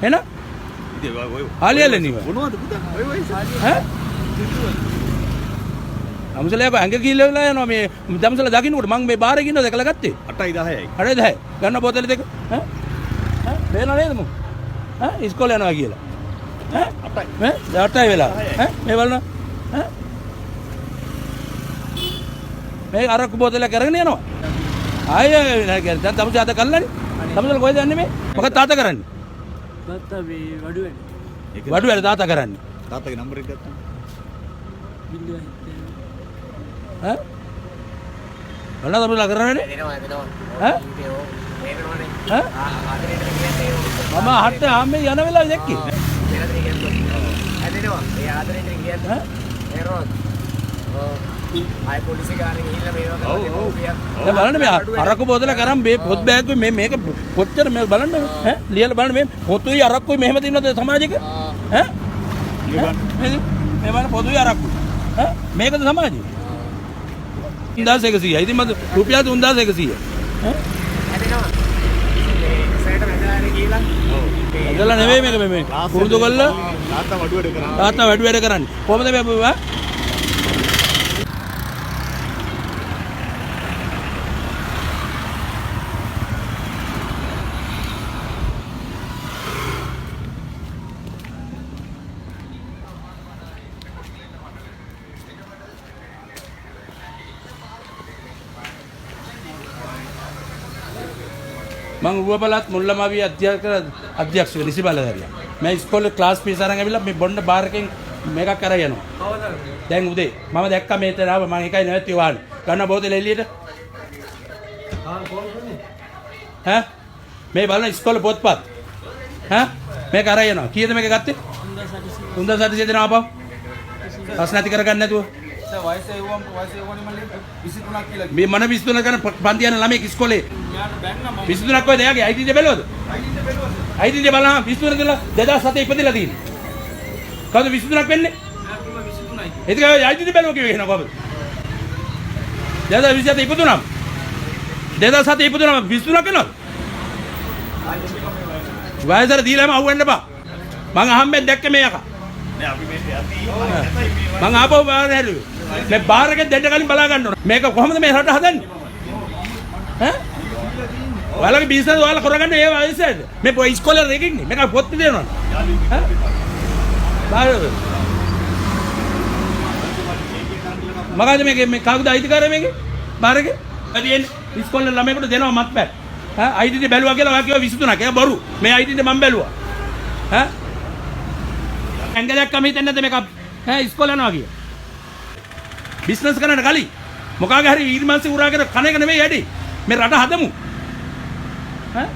එන ආලියලේ නේ මොනවද පුතා ඔය වයස ඈ අමුසලයා ඇඟ කිල්ලලා යනවා මේ දම්සල දකින්නකොට මම මේ බාරේ ඉන්නව දැකලා ගත්තේ 8යි 10යි 8යි 10යි ගන්න බෝතල දෙක ඈ බේන නේද මම ඉස්කෝලේ යනවා කියලා ඈ 8යි වෙලා මේ බලන්න මේ අරක්කු බෝතලයක් අරගෙන යනවා ආයෙ දැන් තමු තාත්තා කල්ලානේ තමුසල කොහෙද යන්නේ මේ මොකද තාත්තා කරන්නේ තාත්තා මේ වඩුවේ වඩුවේ තාත්තා කරන්නේ තාත්තගේ නම්බර් එක ගත්තා ඈ බලන්න තමුසල කරන්නේ ඈ මම හට්ට ආම්මේ යන වෙලාවෙ දැක්කේ ආයි පොලිසිය ගානේ ගිහිල්ලා මේ වගේ දැන් බලන්න මේ අරක්කු බෝතල කරන් මේ පොත් බෑග් මේ මේක කොච්චර මේ බලන්න ඈ ලියලා බලන්න මේ පොතුයි අරක්කුයි මෙහෙම තියනද සමාජෙක ඈ මේ බලන්න පොතුයි අරක්කු ඈ මේකද සමාජෙ 3100යි ඉතින් මම රුපියල් 3100 ඈ හැදෙනවා මේ සෑට වැදලානේ කියලා ඇදලා නෙවෙයි මේක මේ පුරුදු කරලා තාත්තා වඩු වැඩ කරා තාත්තා වැඩ කරන්නේ කොහමද මේ මම රුවපලත් මුල්ලමාවිය අධ්‍යක්ෂ රිසි බලධාරියා. මම ඉස්කෝලේ ක්ලාස් ෆීස් අරන් ඇවිල්ලා මේ බොන්න බාර් එකෙන් මේකක් කරා යනවා. දැන් උදේ මම දැක්කා මේතර ආව මම එකයි නැවතුනේ වාහනේ. ගන්න බෝතල එළියට. ඈ මේ බලන ඉස්කෝලේ පොත්පත්. ඈ මේක අරන් යනවා. කීයද මේක ගත්තේ? 3600 දෙනවා ආපහු. ප්‍රශ්න ඇති කරගන්න නැතුව. වයස එවුවම් වයස එවුවනේ මල්ලි 23ක් කියලා මේ මන 23 කරන පන්ති යන ළමෙක් ඉස්කෝලේ 23ක් කොහෙද එයාගේ අයිටි බැලුවද? අයිටි බලන්න 23 කියලා 2007 ඉපදෙලා තියෙන්නේ. කවුද 23ක් වෙන්නේ? ඒක අයිටි බැලුවා කිව්වේ එහෙනම් කොහොමද? 2027 ඉපදුනම 2007 ඉපදුනම 23ක් වෙනවද? වයසට දීලාම අහුවෙන්න බා. මං අහම්බෙන් දැක්කේ මේ යකා. නෑ අපි මේ මං ආපහු බාර හැදුවේ. මේ බාර් එකෙන් දෙන්න කලින් බලා ගන්න ඕන. මේක කොහොමද මේ රට හදන්නේ? ඈ? ඔයාලගේ බිස්නස් ඔයාලා කරගන්න ඒ වයසේද? මේ පොයි ඉස්කෝලේ රෙකින්නේ. මේක පොත් දෙනවා. ඈ? බාරද? මගද මේ කවුද අයිතිකාරය මේකේ? බාර් එකේ? අදින් ඉස්කෝලේ ළමයෙකුට දෙනවා මත්පැන්. ඈ අයිතිට බැලුවා කියලා ඔයා කිව්වා 23ක්. ඒක බොරු. මේ අයිතිට මම බැලුවා. ඈ? ඇඟ දැක්කම හිතන්නේ නැද්ද මේක ඈ ඉස්කෝලේ යනවා කිය. බිස්නස් කරන්න කලින් මොකාගේ හරි ඊර්මන්සි උරාගෙන කණ එක නෙමෙයි වැඩි. මේ රට හදමු. ඈ